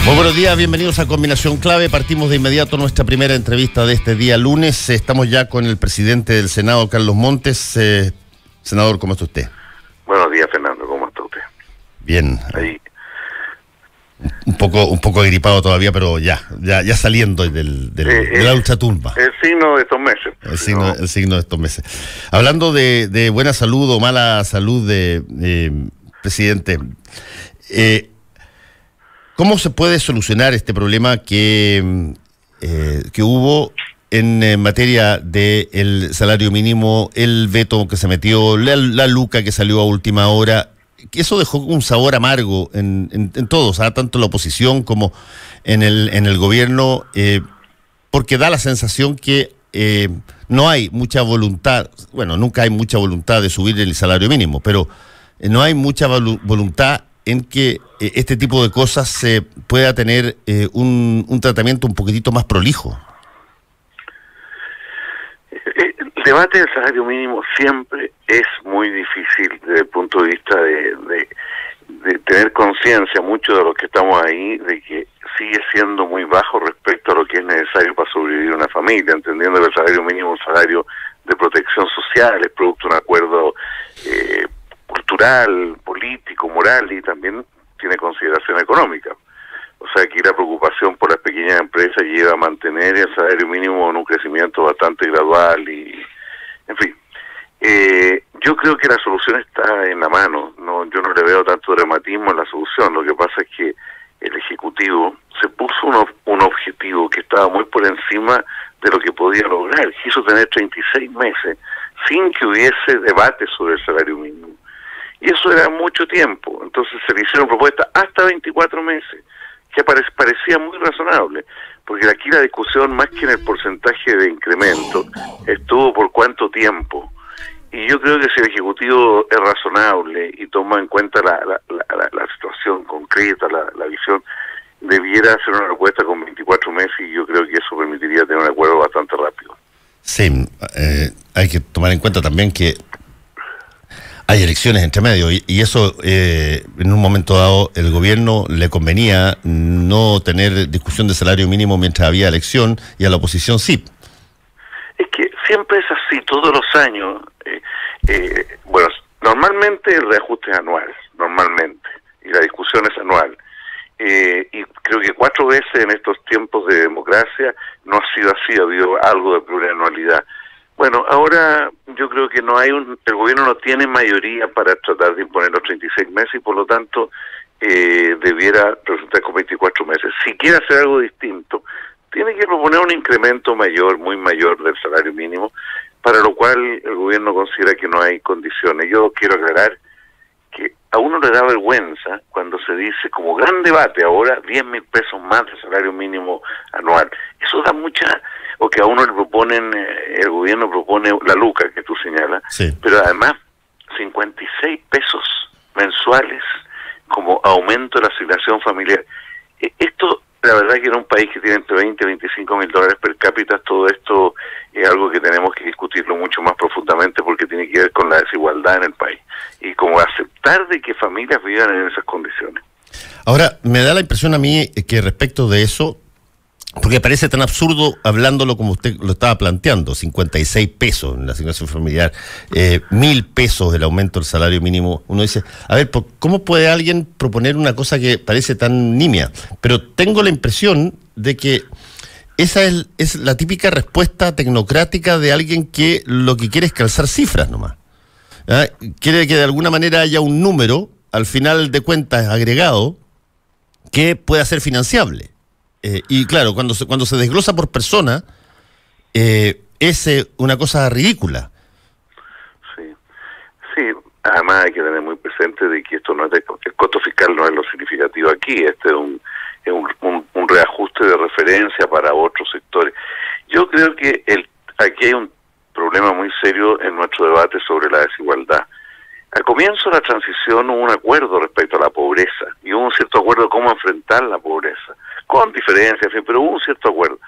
Muy buenos días, bienvenidos a Combinación Clave. Partimos de inmediato nuestra primera entrevista de este día lunes. Estamos ya con el presidente del Senado, Carlos Montes. Senador, ¿cómo está usted? Buenos días, Fernando, ¿cómo está usted? Bien. Ahí. Un poco agripado todavía, pero ya saliendo de la ultratumba. El signo de estos meses. El signo de estos meses. Hablando de buena salud o mala salud presidente, ¿cómo se puede solucionar este problema que hubo en materia del salario mínimo, el veto que se metió, la luca que salió a última hora? Que eso dejó un sabor amargo en todos, tanto en la oposición como en el gobierno, porque da la sensación que no hay mucha voluntad, bueno, nunca hay mucha voluntad de subir el salario mínimo, pero no hay mucha voluntad en que este tipo de cosas se pueda tener un tratamiento un poquitito más prolijo. El debate del salario mínimo siempre es muy difícil desde el punto de vista de tener conciencia, muchos de los que estamos ahí, de que sigue siendo muy bajo respecto a lo que es necesario para sobrevivir una familia, entendiendo que el salario mínimo es un salario de protección social, es producto de un acuerdo cultural, político, moral, y también tiene consideración económica. O sea que la preocupación por las pequeñas empresas lleva a mantener el salario mínimo en un crecimiento bastante gradual y, en fin. Yo creo que la solución está en la mano. Yo no le veo tanto dramatismo en la solución. Lo que pasa es que el Ejecutivo se puso un objetivo que estaba muy por encima de lo que podía lograr. Quiso tener 36 meses sin que hubiese debate sobre el salario mínimo. Y eso era mucho tiempo. Entonces se le hicieron propuestas hasta 24 meses. Que parecía muy razonable, porque aquí la discusión, más que en el porcentaje de incremento, estuvo por cuánto tiempo. Y yo creo que si el Ejecutivo es razonable y toma en cuenta la situación concreta, la visión, debiera hacer una propuesta con 24 meses, y yo creo que eso permitiría tener un acuerdo bastante rápido. Sí, hay que tomar en cuenta también que hay elecciones entre medio y eso en un momento dado el gobierno le convenía no tener discusión de salario mínimo mientras había elección, y a la oposición sí. Es que siempre es así, todos los años. Bueno, normalmente el reajuste es anual, normalmente, y la discusión es anual. Y creo que 4 veces en estos tiempos de democracia no ha sido así, ha habido algo de plurianualidad. Bueno, ahora yo creo que el gobierno no tiene mayoría para tratar de imponer los 36 meses y por lo tanto debiera presentar con 24 meses. Si quiere hacer algo distinto, tiene que proponer un incremento mayor, muy mayor del salario mínimo, para lo cual el gobierno considera que no hay condiciones. Yo quiero aclarar que a uno le da vergüenza cuando se dice como gran debate ahora 10.000 pesos más de salario mínimo anual. Eso da mucha... o que a uno le proponen, el gobierno propone la luca que tú señalas, sí, pero además 56 pesos mensuales como aumento de la asignación familiar. Esto, la verdad que en un país que tiene entre 20 y 25 mil dólares per cápita, todo esto es algo que tenemos que discutirlo mucho más profundamente, porque tiene que ver con la desigualdad en el país y como aceptar de que familias vivan en esas condiciones. Ahora, me da la impresión a mí que respecto de eso, porque parece tan absurdo hablándolo como usted lo estaba planteando, 56 pesos en la asignación familiar, 1.000 pesos el aumento del salario mínimo. Uno dice, a ver, ¿cómo puede alguien proponer una cosa que parece tan nimia? Pero tengo la impresión de que esa es la típica respuesta tecnocrática de alguien que lo que quiere es calzar cifras nomás. Quiere que de alguna manera haya un número, al final de cuentas agregado, que pueda ser financiable. Y claro, cuando se desglosa por persona, es una cosa ridícula. Sí, además hay que tener muy presente de que esto no es el costo fiscal no es lo significativo aquí, este es un reajuste de referencia para otros sectores. Yo creo que aquí hay un problema muy serio en nuestro debate sobre la desigualdad. Al comienzo de la transición hubo un acuerdo respecto a la pobreza, y hubo un cierto acuerdo de cómo enfrentar la pobreza, con diferencias, en fin, pero hubo un cierto acuerdo.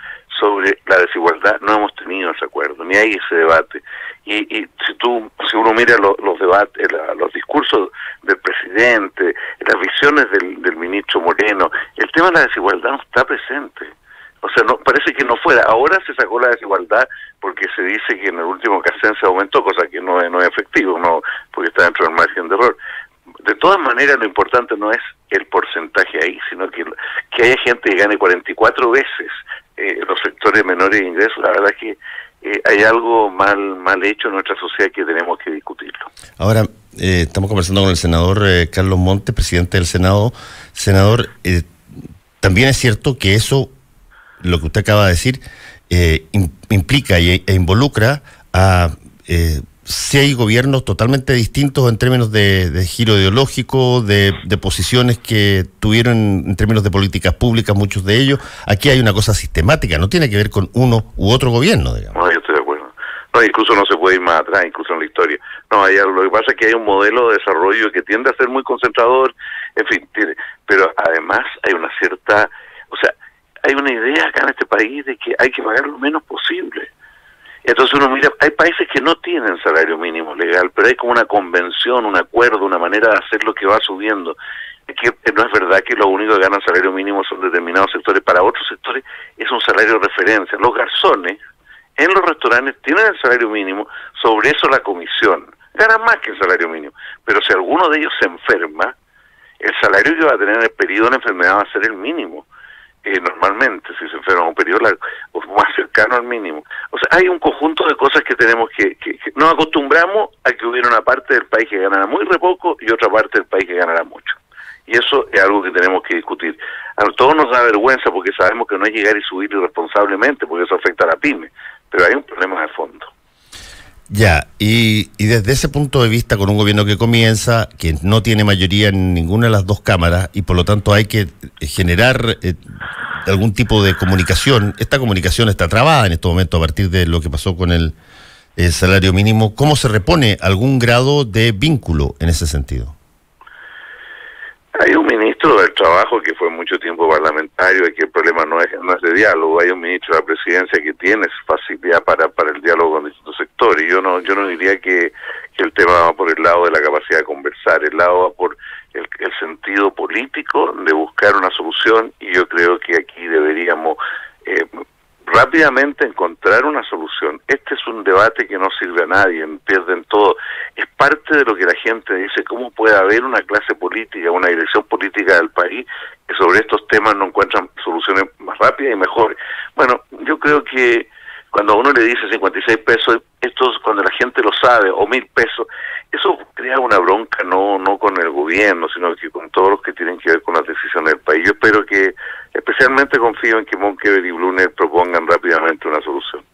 Sobre la desigualdad no hemos tenido ese acuerdo, ni hay ese debate. Y si uno mira los debates, los discursos del presidente, las visiones del ministro Moreno, el tema de la desigualdad no está presente. O sea, no, parece que no fuera. Ahora se sacó la desigualdad porque se dice que en el último CACEN se aumentó, cosa que no es efectivo, no, porque está dentro del margen de error. De todas maneras, lo importante no es el porcentaje ahí, sino que haya gente que gane 44 veces los sectores menores de ingresos. La verdad es que hay algo mal hecho en nuestra sociedad que tenemos que discutirlo. Ahora, estamos conversando con el senador Carlos Montes, presidente del Senado. Senador, también es cierto que eso, lo que usted acaba de decir, implica e involucra a si hay gobiernos totalmente distintos en términos de giro ideológico, de posiciones que tuvieron en términos de políticas públicas, muchos de ellos. Aquí hay una cosa sistemática, no tiene que ver con uno u otro gobierno, digamos. No, yo estoy de acuerdo. No, incluso no se puede ir más atrás, incluso en la historia. No, lo que pasa es que hay un modelo de desarrollo que tiende a ser muy concentrador, en fin, pero además hay una cierta, o sea, hay una idea acá en este país de que hay que pagar lo menos posible. Entonces uno mira, hay países que no tienen salario mínimo legal, pero hay como una convención, un acuerdo, una manera de hacer lo que va subiendo. Es que no es verdad que lo único que ganan salario mínimo son determinados sectores. Para otros sectores es un salario de referencia. Los garzones en los restaurantes tienen el salario mínimo, sobre eso la comisión. Ganan más que el salario mínimo. Pero si alguno de ellos se enferma, el salario que va a tener en el periodo de enfermedad va a ser el mínimo. Normalmente, si se enferma un periodo largo, o más cercano al mínimo. O sea, hay un conjunto de cosas que tenemos que nos acostumbramos a que hubiera una parte del país que ganara muy re poco y otra parte del país que ganara mucho. Y eso es algo que tenemos que discutir. A todos nos da vergüenza porque sabemos que no es llegar y subir irresponsablemente, porque eso afecta a la pyme, pero hay un problema de fondo. Ya, y desde ese punto de vista, con un gobierno que comienza, que no tiene mayoría en ninguna de las dos cámaras, y por lo tanto hay que generar algún tipo de comunicación. Esta comunicación está trabada en este momento a partir de lo que pasó con el salario mínimo. ¿Cómo se repone algún grado de vínculo en ese sentido? Hay un ministro del Trabajo que fue mucho tiempo parlamentario y que el problema no es de diálogo. Hay un ministro de la Presidencia que tiene facilidad para el diálogo con distintos sectores. Yo no diría que el tema va por el lado de la capacidad de conversar, el lado va por el sentido político de buscar una solución, y yo creo que aquí deberíamos rápidamente encontrar una solución. Este es un debate que no sirve a nadie, pierden todo. Es parte de lo que la gente dice, ¿cómo puede haber una clase política, una dirección política del país que sobre estos temas no encuentran soluciones más rápidas y mejores? Bueno, yo creo que cuando a uno le dice 56 pesos, esto cuando la gente lo sabe, o 1.000 pesos, eso crea una bronca no con el gobierno, sino que con todos los que tienen que ver con las decisiones del país. Yo espero que, especialmente confío en que Monkeberg y Brunner propongan rápidamente una solución.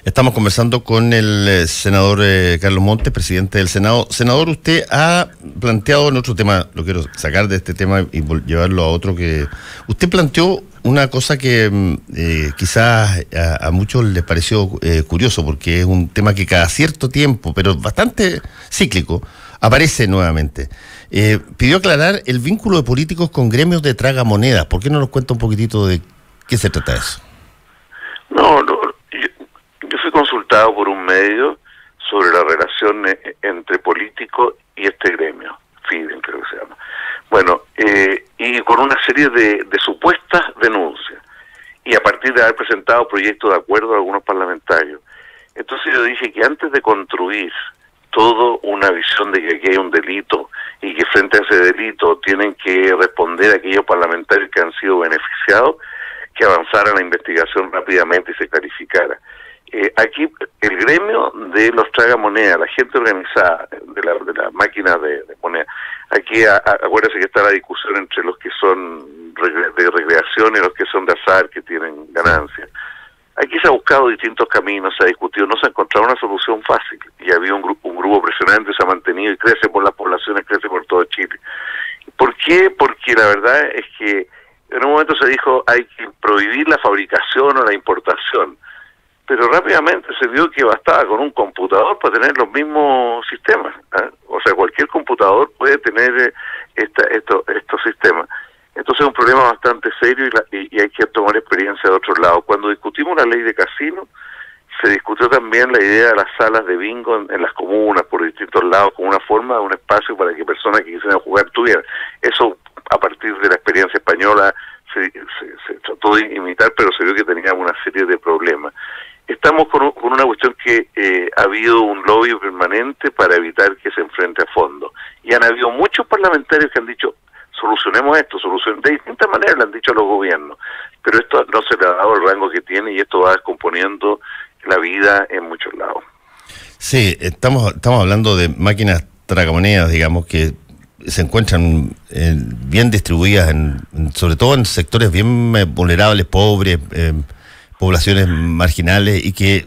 Estamos conversando con el senador Carlos Montes, presidente del Senado. Senador, usted ha planteado en otro tema, lo quiero sacar de este tema y llevarlo a otro, que usted planteó una cosa que quizás a muchos les pareció curioso, porque es un tema que cada cierto tiempo, pero bastante cíclico, aparece nuevamente. Pidió aclarar el vínculo de políticos con gremios de tragamonedas. ¿Por qué no nos cuenta un poquitito de qué se trata eso? Yo fui consultado por un medio sobre la relación entre políticos y este gremio, FIDEN creo que se llama. Bueno, y con una serie de supuestas denuncias, y a partir de haber presentado proyectos de acuerdo a algunos parlamentarios. Entonces yo dije que antes de construir toda una visión de que aquí hay un delito y que frente a ese delito tienen que responder aquellos parlamentarios que han sido beneficiados, que avanzara la investigación rápidamente y se clarificara. Aquí el gremio de los tragamonedas, la gente organizada de las máquinas de moneda, aquí acuérdense que está la discusión entre los que son de recreación y los que son de azar, que tienen ganancias. Aquí se ha buscado distintos caminos, se ha discutido, no se ha encontrado una solución fácil, y había un grupo presionante, se ha mantenido y crece por las poblaciones, crece por todo Chile. ¿Por qué? Porque la verdad es que en un momento se dijo hay que prohibir la fabricación o la importación, pero rápidamente se vio que bastaba con un computador para tener los mismos sistemas, ¿eh? O sea, cualquier computador puede tener estos sistemas. Entonces es un problema bastante serio y hay que tomar experiencia de otros lados. Cuando discutimos la ley de casino, se discutió también la idea de las salas de bingo en las comunas, por distintos lados, como una forma de un espacio para que personas que quisieran jugar tuvieran. Eso, a partir de la experiencia española, se trató de imitar, pero se vio que tenía una serie de problemas. Estamos con una cuestión que ha habido un lobby permanente para evitar que se enfrente a fondo. Y han habido muchos parlamentarios que han dicho, solucionemos esto, de distintas maneras le han dicho a los gobiernos, pero esto no se le ha dado el rango que tiene y esto va descomponiendo la vida en muchos lados. Sí, estamos hablando de máquinas tragamonedas, digamos, que se encuentran bien distribuidas, sobre todo en sectores bien vulnerables, pobres, poblaciones marginales, y que,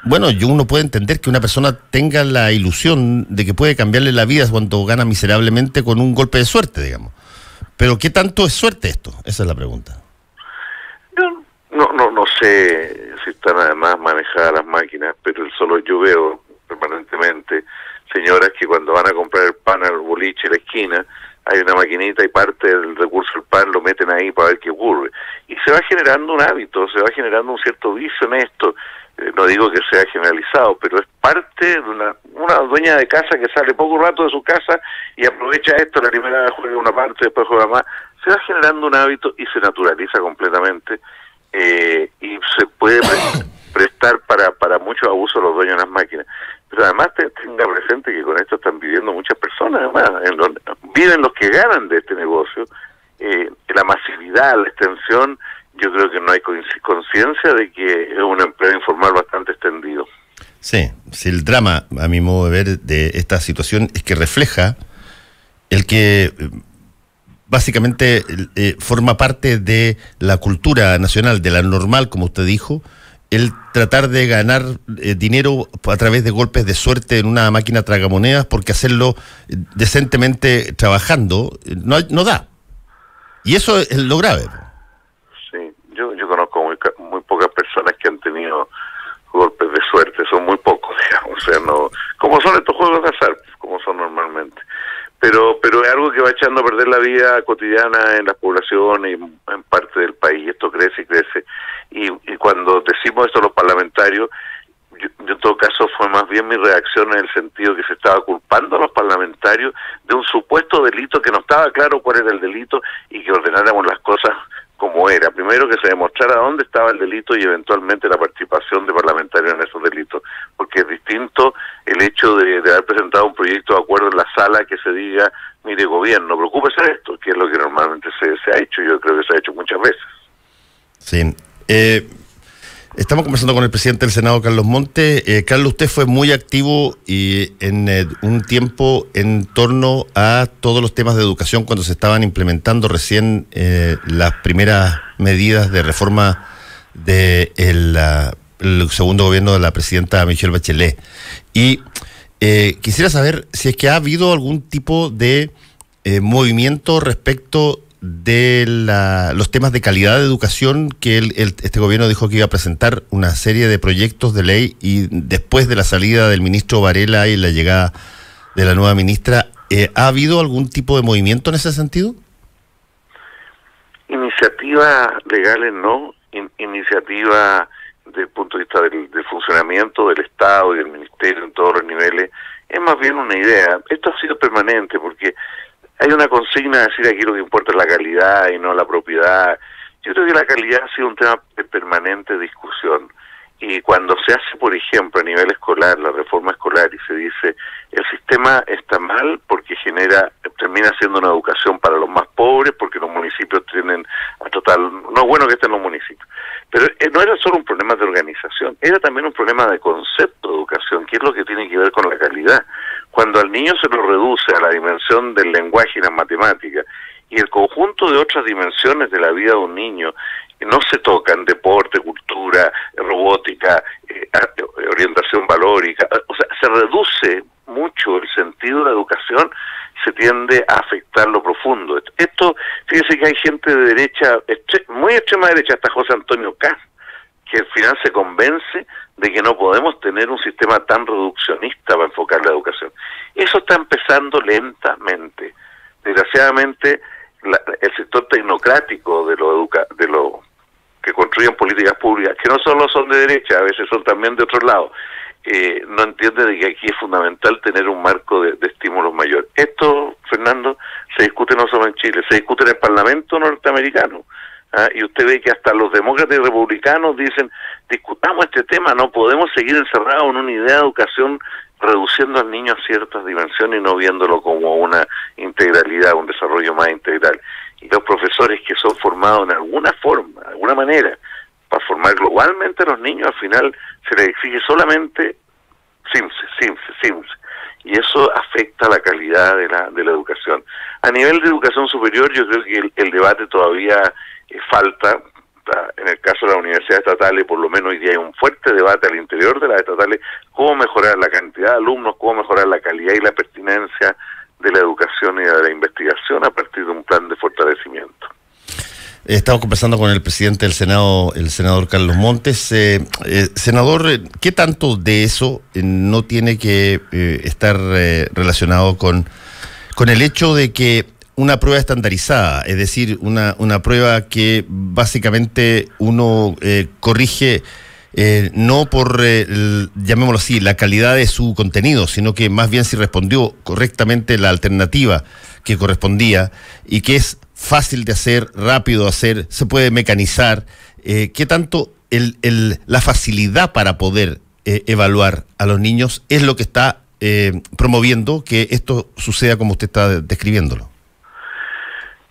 bueno, uno puede entender que una persona tenga la ilusión de que puede cambiarle la vida cuando gana miserablemente con un golpe de suerte, digamos. Pero ¿qué tanto es suerte esto? Esa es la pregunta. No sé si están además manejadas las máquinas, pero solo yo veo permanentemente señoras que cuando van a comprar el pan al boliche, a la esquina, hay una maquinita y parte del recurso del pan lo meten ahí para ver qué ocurre. Y se va generando un hábito, se va generando un cierto vicio en esto. No digo que sea generalizado, pero es parte de una dueña de casa que sale poco rato de su casa y aprovecha esto, la primera vez juega una parte, después juega más. Se va generando un hábito y se naturaliza completamente, y se puede prestar para muchos abusos los dueños de las máquinas. Pero además tenga presente que con esto están viviendo muchas personas, además, viven los que ganan de este negocio, la masividad, la extensión. Yo creo que no hay conciencia de que es un empleo informal bastante extendido. Sí, el drama, a mi modo de ver, de esta situación es que refleja el que básicamente forma parte de la cultura nacional, de la normal, como usted dijo, el tratar de ganar dinero a través de golpes de suerte en una máquina tragamonedas, porque hacerlo decentemente trabajando no da. Y eso es lo grave. Yo conozco muy pocas personas que han tenido golpes de suerte, son muy pocos, digamos, o sea, no, como son estos juegos de azar, como son normalmente. Pero es algo que va echando a perder la vida cotidiana en las poblaciones y en parte del país. Esto crece y crece. Y cuando decimos esto a los parlamentarios, yo en todo caso fue más bien mi reacción en el sentido que se estaba culpando a los parlamentarios de un supuesto delito que no estaba claro cuál era el delito y que ordenáramos las cosas como era. Primero que se demostrara dónde estaba el delito y eventualmente la participación de parlamentarios en esos delitos, porque es distinto el hecho de haber presentado un proyecto de acuerdo en la sala que se diga, mire gobierno, preocúpese de esto, que es lo que normalmente se ha hecho. Yo creo que se ha hecho muchas veces. Sí. Estamos conversando con el presidente del Senado, Carlos Montes. Carlos, usted fue muy activo en un tiempo en torno a todos los temas de educación cuando se estaban implementando recién las primeras medidas de reforma del segundo gobierno de la presidenta Michelle Bachelet. Y quisiera saber si es que ha habido algún tipo de movimiento respecto de los temas de calidad de educación, que este gobierno dijo que iba a presentar una serie de proyectos de ley, y después de la salida del ministro Varela y la llegada de la nueva ministra, ¿ha habido algún tipo de movimiento en ese sentido? Iniciativas legales no, iniciativa desde el punto de vista del funcionamiento del Estado y del Ministerio en todos los niveles, es más bien una idea. Esto ha sido permanente porque hay una consigna de decir aquí lo que importa es la calidad y no la propiedad. Yo creo que la calidad ha sido un tema de permanente discusión. Y cuando se hace, por ejemplo, a nivel escolar, la reforma escolar, y se dice el sistema está mal porque termina siendo una educación para los más pobres, porque los municipios tienen no es bueno que estén los municipios. Pero no era solo un problema de organización, era también un problema de concepto de educación, que es lo que tiene que ver con la calidad. Cuando al niño se lo reduce a la dimensión del lenguaje y las matemáticas, y el conjunto de otras dimensiones de la vida de un niño no se tocan, deporte, cultura, robótica, orientación valórica, o sea, se reduce mucho el sentido de la educación, se tiende a afectar lo profundo. Esto, fíjese que hay gente de derecha, muy extrema derecha, hasta José Antonio Kast, que al final se convence de que no podemos tener un sistema tan reduccionista para enfocar la educación. Eso está empezando lentamente. Desgraciadamente, el sector tecnocrático de lo que construyen políticas públicas, que no solo son de derecha, a veces son también de otro lado, no entiende de que aquí es fundamental tener un marco de estímulos mayor. Esto, Fernando, se discute no solo en Chile, se discute en el Parlamento norteamericano. Y usted ve que hasta los demócratas y republicanos dicen, discutamos este tema, no podemos seguir encerrados en una idea de educación reduciendo al niño a ciertas dimensiones y no viéndolo como una integralidad, un desarrollo más integral. Y los profesores que son formados en alguna forma, de alguna manera, para formar globalmente a los niños, al final se les exige solamente CIMSE. Y eso afecta la calidad de la educación. A nivel de educación superior, yo creo que el debate todavía falta. En el caso de las universidades estatales, por lo menos hoy día hay un fuerte debate al interior de las estatales, cómo mejorar la cantidad de alumnos, cómo mejorar la calidad y la pertinencia de la educación y de la investigación a partir de un plan de fortalecimiento. Estamos conversando con el presidente del Senado, el senador Carlos Montes. Senador, ¿qué tanto de eso no tiene que estar relacionado con el hecho de que una prueba estandarizada, es decir, una prueba que básicamente uno corrige no por, llamémoslo así, la calidad de su contenido, sino que más bien si respondió correctamente la alternativa que correspondía y que es fácil de hacer, rápido de hacer, se puede mecanizar? ¿Qué tanto la facilidad para poder evaluar a los niños es lo que está promoviendo que esto suceda como usted está describiéndolo?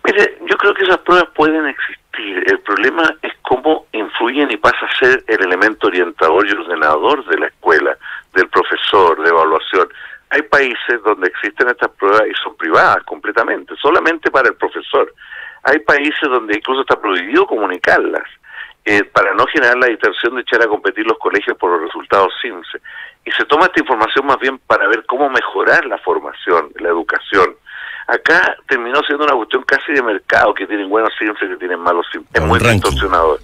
Mire, yo creo que esas pruebas pueden existir. El problema es cómo influyen y pasa a ser el elemento orientador y ordenador de la escuela, del profesor, de evaluación. Hay países donde existen estas pruebas y son privadas completamente, solamente para el profesor. Hay países donde incluso está prohibido comunicarlas, para no generar la distorsión de echar a competir los colegios por los resultados CIMSE. Y se toma esta información más bien para ver cómo mejorar la formación, la educación. Acá terminó siendo una cuestión casi de mercado, que tienen buenos CIMSE, que tienen malos CIMSE. Es muy distorsionador.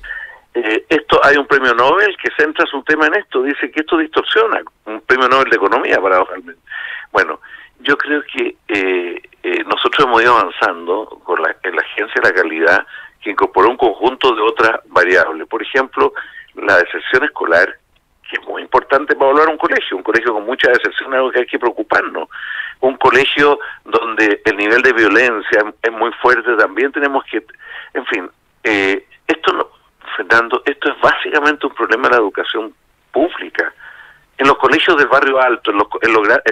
Hay un premio Nobel que centra su tema en esto, dice que esto distorsiona, un premio Nobel de Economía, paradójicamente. Bueno, yo creo que nosotros hemos ido avanzando en la Agencia de la Calidad, que incorporó un conjunto de otras variables. Por ejemplo, la deserción escolar, que es muy importante para evaluar un colegio con mucha deserción es algo que hay que preocuparnos. Un colegio donde el nivel de violencia es muy fuerte, también tenemos que, en fin, esto no, Fernando, esto es básicamente un problema de la educación pública. En los colegios del barrio alto, en los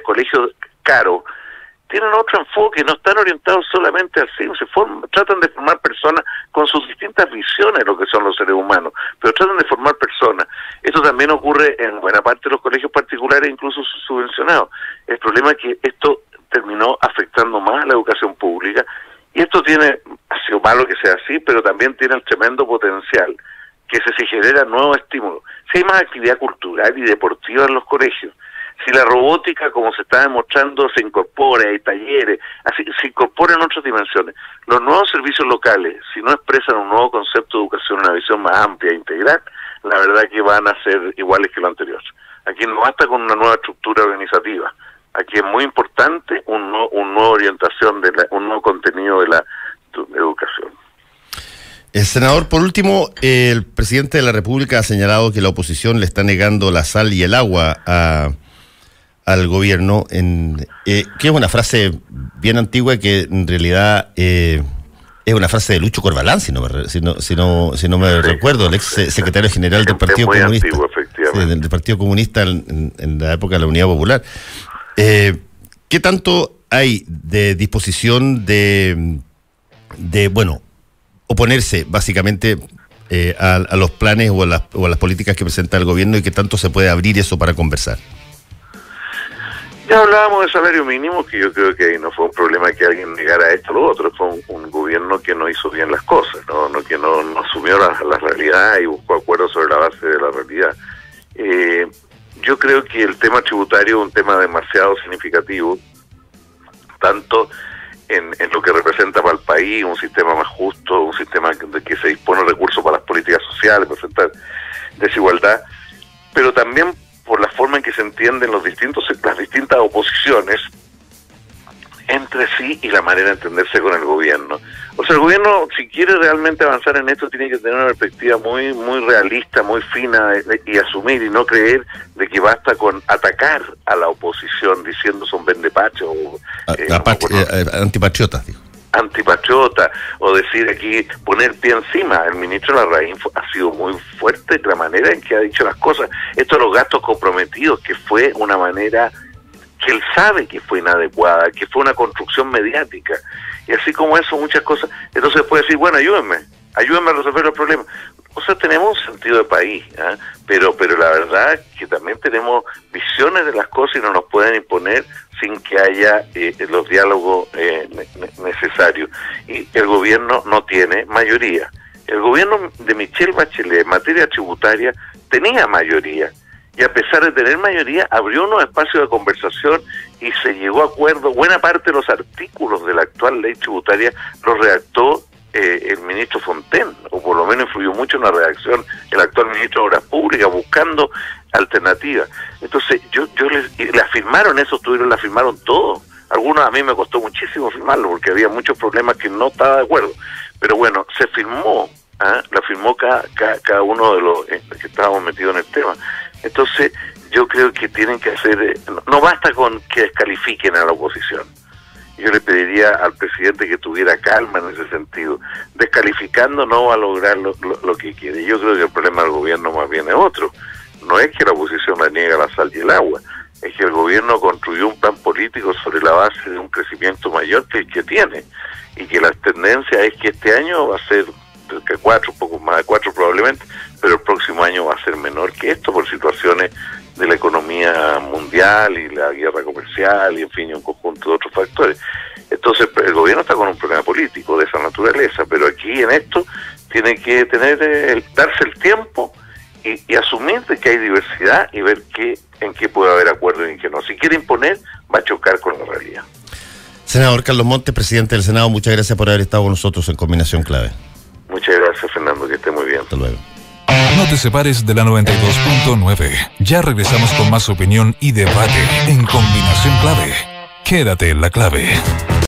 colegios caros, tienen otro enfoque, no están orientados solamente al CIMSE, tratan de formar personas con sus distintas visiones de lo que son los seres humanos, pero tratan de formar personas. Esto también ocurre en buena parte de los colegios particulares, incluso subvencionados. El problema es que esto terminó afectando más a la educación pública, y esto ha sido malo que sea así, pero también tiene el tremendo potencial que se genera nuevos estímulos. Si hay más actividad cultural y deportiva en los colegios, si la robótica, como se está demostrando, se incorpora, hay talleres, así se incorpora en otras dimensiones. Los nuevos servicios locales, si no expresan un nuevo concepto de educación, una visión más amplia e integral, la verdad que van a ser iguales que lo anterior. Aquí no basta con una nueva estructura organizativa. Aquí es muy importante una nueva orientación, un nuevo contenido de la educación. Senador, por último, el presidente de la República ha señalado que la oposición le está negando la sal y el agua al gobierno, que es una frase bien antigua que en realidad es una frase de Lucho Corbalán, si no me recuerdo, el ex secretario general del Partido Comunista. Antiguo, efectivamente. Sí, del Partido Comunista en la época de la Unidad Popular. ¿Qué tanto hay de disposición de oponerse básicamente a los planes o a las políticas que presenta el gobierno, y qué tanto se puede abrir eso para conversar? Ya hablábamos del salario mínimo, que yo creo que ahí no fue un problema que alguien negara esto o lo otro, fue un gobierno que no hizo bien las cosas, que no asumió la realidad y buscó acuerdos sobre la base de la realidad. Yo creo que el tema tributario es un tema demasiado significativo, tanto en lo que representa para el país, un sistema más justo, un sistema que se dispone de recursos para las políticas sociales, para enfrentar desigualdad, pero también por la forma en que se entienden las distintas oposiciones entre sí y la manera de entenderse con el gobierno. O sea, el gobierno, si quiere quiere realmente avanzar en esto tiene que tener una perspectiva muy realista, muy fina, y asumir y no creer de que basta con atacar a la oposición diciendo son vendepachos o antipatriotas, dijo. Antipatriota, o decir aquí, poner pie encima. El ministro Larraín ha sido muy fuerte de la manera en que ha dicho las cosas. Esto de los gastos comprometidos, que fue una manera que él sabe que fue inadecuada, que fue una construcción mediática, y así como eso, muchas cosas. Entonces puede decir, bueno, ayúdenme a resolver los problemas. O sea, tenemos un sentido de país, ¿eh? pero la verdad es que también tenemos visiones de las cosas y no nos pueden imponer sin que haya los diálogos necesarios. Y el gobierno no tiene mayoría. El gobierno de Michelle Bachelet en materia tributaria tenía mayoría, y a pesar de tener mayoría, abrió unos espacios de conversación y se llegó a acuerdo. Buena parte de los artículos de la actual ley tributaria los redactó el ministro Fontaine, o por lo menos influyó mucho en la redacción el actual ministro de Obras Públicas, buscando alternativas. Entonces, la firmaron, la firmaron todos. Algunos a mí me costó muchísimo firmarlo, porque había muchos problemas que no estaba de acuerdo. Pero bueno, se firmó, la firmó cada uno de los que estábamos metidos en el tema. Entonces, yo creo que tienen que hacer, no basta con que descalifiquen a la oposición. Yo le pediría al presidente que tuviera calma en ese sentido. Descalificando no va a lograr lo que quiere. Yo creo que el problema del gobierno más bien es otro. No es que la oposición le niega la sal y el agua, es que el gobierno construyó un plan político sobre la base de un crecimiento mayor que el que tiene, y que la tendencia es que este año va a ser que 4, un poco más de 4 probablemente, pero el próximo año va a ser menor que esto por situaciones de la economía mundial y la guerra comercial y en fin, un conjunto de otros factores. Entonces el gobierno está con un problema político de esa naturaleza, pero aquí en esto tiene que darse el tiempo y asumir de que hay diversidad y ver en qué puede haber acuerdo y en qué no. Si quiere imponer, va a chocar con la realidad. Senador Carlos Montes, presidente del Senado, muchas gracias por haber estado con nosotros en Combinación Clave. Muchas gracias, Fernando, que esté muy bien. Hasta luego. No te separes de la 92.9. Ya regresamos con más opinión y debate en Combinación Clave. Quédate en la clave.